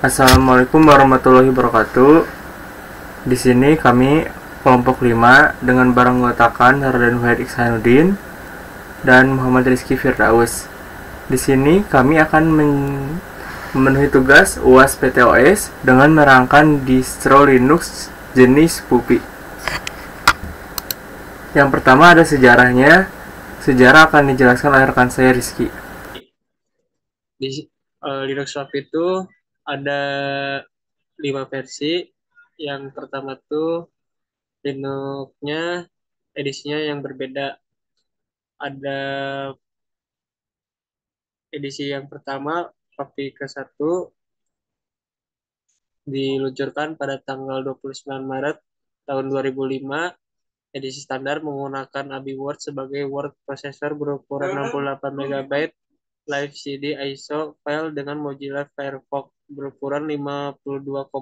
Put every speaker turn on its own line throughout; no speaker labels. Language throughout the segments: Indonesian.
Assalamualaikum warahmatullahi wabarakatuh. Di sini kami kelompok 5 dengan beranggotakan Raden Wahid Ihsanuddin dan Muhammad Rizky Firdaus. Di sini kami akan memenuhi tugas UAS PTOS dengan merangkan distro Linux jenis Puppy. Yang pertama ada sejarahnya. Sejarah akan dijelaskan oleh rekan saya Rizky.
Di Linux Puppy itu ada 5 versi. Yang pertama tuh Linux-nya edisinya yang berbeda. Ada edisi yang pertama Puppy ke-1 diluncurkan pada tanggal 29 Maret tahun 2005. Edisi standar menggunakan ABI Word sebagai word processor berukuran 68 MB, Live CD ISO file dengan Mozilla Firefox berukuran 52,4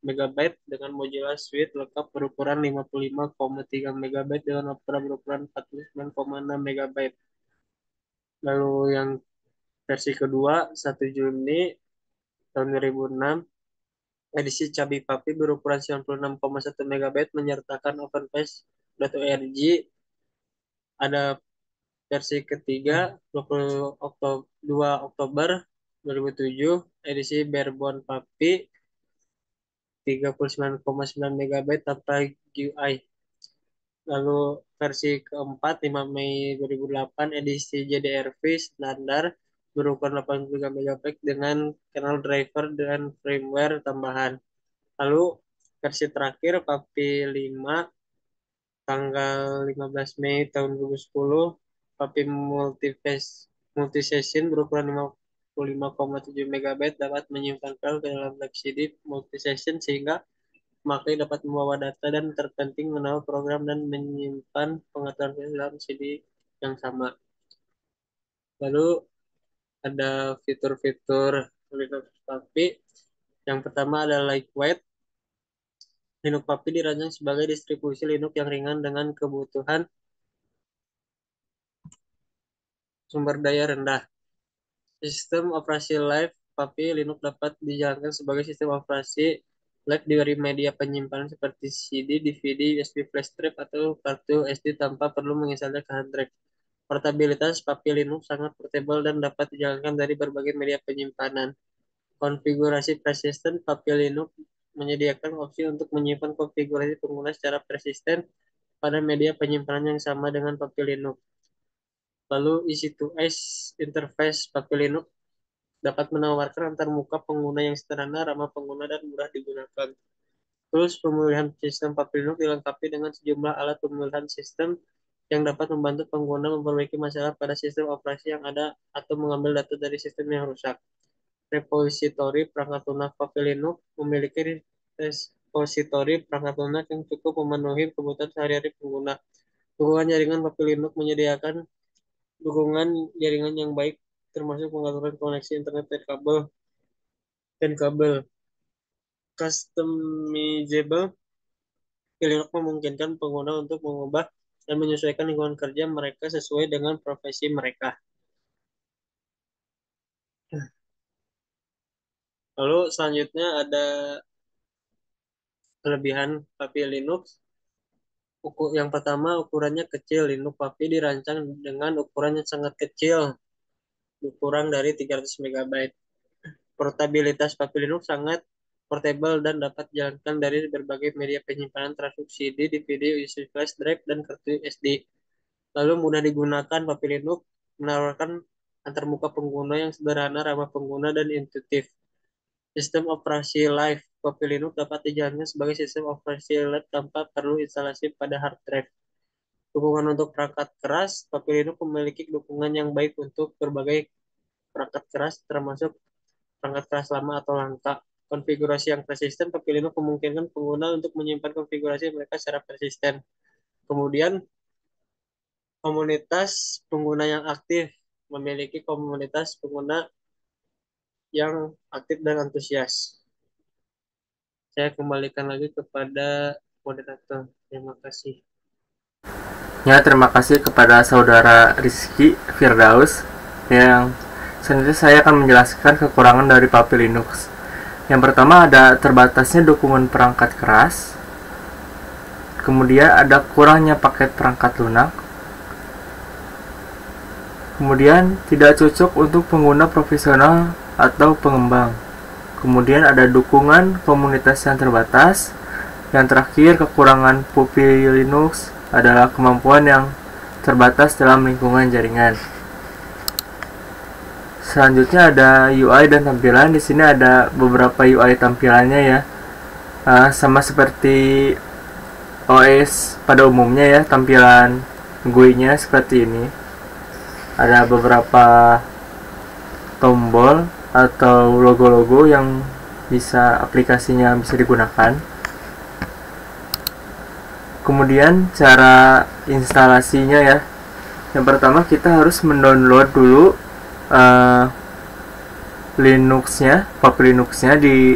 MB dengan Mozilla Suite lengkap berukuran 55,3 MB dengan Opera berukuran 49,6 MB. Lalu yang versi kedua 1 Juni tahun 2006 edisi Chubby Puppy berukuran 96,1 MB menyertakan OpenPaste.org. Ada versi ketiga 2 Oktober 2007 edisi Barebone Puppy 39,9 MB tanpa GUI. Lalu versi keempat 5 Mei 2008 edisi JDRV standar berukuran 83 MB dengan kernel driver dan firmware tambahan. Lalu versi terakhir Puppy 5 tanggal 15 Mei tahun 2010 Puppy multisession berukuran 55,7 MB dapat menyimpan file ke dalam live CD multisession sehingga pemakai dapat membawa data dan terpenting menambah program dan menyimpan pengaturan dalam CD yang sama. Lalu ada fitur-fitur Linux Puppy. Yang pertama ada lightweight. Linux Puppy dirancang sebagai distribusi Linux yang ringan dengan kebutuhan sumber daya rendah. Sistem operasi live Puppy Linux dapat dijalankan sebagai sistem operasi live dari media penyimpanan seperti CD, DVD, USB flash drive, atau kartu SD tanpa perlu menginstalkan hard drive. Portabilitas Puppy Linux sangat portable dan dapat dijalankan dari berbagai media penyimpanan. Konfigurasi persisten Puppy Linux menyediakan opsi untuk menyimpan konfigurasi pengguna secara persisten pada media penyimpanan yang sama dengan Puppy Linux. Lalu easy-to-use interface Puppy Linux dapat menawarkan antarmuka pengguna yang sederhana, ramah pengguna, dan mudah digunakan. Terus pemulihan sistem Puppy Linux dilengkapi dengan sejumlah alat pemulihan sistem yang dapat membantu pengguna memperbaiki masalah pada sistem operasi yang ada atau mengambil data dari sistem yang rusak. Repositori perangkat lunak Puppy Linux memiliki repositori perangkat lunak yang cukup memenuhi kebutuhan sehari-hari pengguna. Dukungan jaringan Puppy Linux menyediakan dukungan jaringan yang baik termasuk pengaturan koneksi internet dan kabel. Customizable Linux memungkinkan pengguna untuk mengubah dan menyesuaikan lingkungan kerja mereka sesuai dengan profesi mereka. Lalu selanjutnya ada kelebihan Puppy Linux. Yang pertama, ukurannya kecil. Linux Puppy dirancang dengan ukuran yang sangat kecil, kurang dari 300 MB. Portabilitas Puppy Linux sangat portable dan dapat dijalankan dari berbagai media penyimpanan termasuk CD, DVD, USB flash drive, dan kartu SD. Lalu mudah digunakan, Puppy Linux menawarkan antarmuka pengguna yang sederhana, ramah pengguna, dan intuitif. Sistem operasi live Puppy Linux dapat dijalankan sebagai sistem operasi live tanpa perlu instalasi pada hard drive. Dukungan untuk perangkat keras, Puppy Linux memiliki dukungan yang baik untuk berbagai perangkat keras, termasuk perangkat keras lama atau langka. Konfigurasi yang persisten, Puppy Linux memungkinkan pengguna untuk menyimpan konfigurasi mereka secara persisten. Kemudian, komunitas pengguna yang aktif memiliki komunitas pengguna yang aktif dan antusias. Saya kembalikan lagi kepada moderator. Terima kasih.
Ya, terima kasih kepada saudara Rizky Firdaus. Yang selanjutnya saya akan menjelaskan kekurangan dari Puppy Linux. Yang pertama ada terbatasnya dukungan perangkat keras, kemudian ada kurangnya paket perangkat lunak, kemudian tidak cocok untuk pengguna profesional atau pengembang, kemudian ada dukungan komunitas yang terbatas, yang terakhir kekurangan Puppy Linux adalah kemampuan yang terbatas dalam lingkungan jaringan. Selanjutnya ada UI dan tampilan. Di sini ada beberapa UI tampilannya ya, sama seperti OS pada umumnya ya. Tampilan GUI-nya seperti ini. Ada beberapa tombol atau logo-logo yang aplikasinya bisa digunakan. Kemudian cara instalasinya ya. Yang pertama kita harus mendownload dulu Puppy Linuxnya di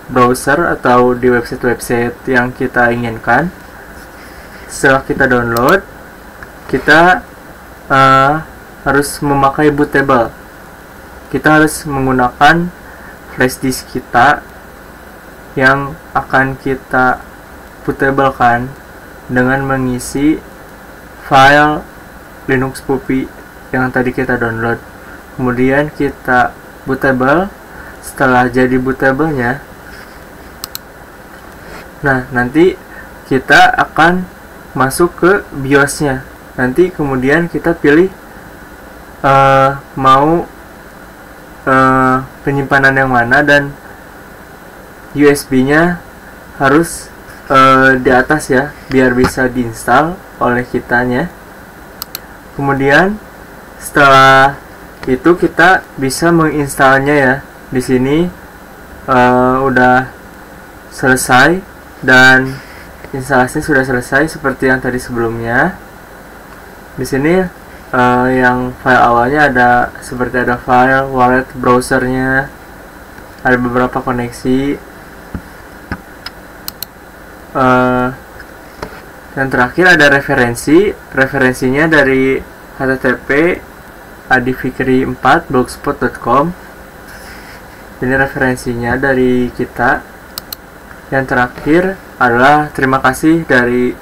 browser atau di website-website yang kita inginkan. Setelah kita download, kita harus memakai bootable. Kita harus menggunakan flash disk kita yang akan kita bootable-kan dengan mengisi file Linux Puppy yang tadi kita download. Kemudian kita bootable. Setelah jadi bootable-nya, nah nanti kita akan masuk ke BIOS-nya. Nanti kemudian kita pilih mau penyimpanan yang mana, dan USB-nya harus di atas ya, biar bisa diinstal oleh kitanya. Kemudian setelah itu kita bisa menginstalnya ya. Di sini udah selesai dan instalasi sudah selesai seperti yang tadi sebelumnya. Di sini yang file awalnya ada seperti ada file, wallet, browsernya, ada beberapa koneksi. Dan terakhir ada referensinya dari http adifikri4blogspot.com. Ini referensinya dari kita. Yang terakhir adalah terima kasih dari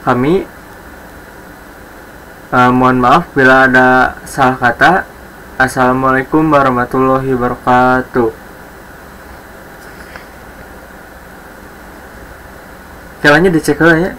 kami. Mohon maaf bila ada salah kata. Assalamualaikum warahmatullahi wabarakatuh. Caranya dicek aja ya.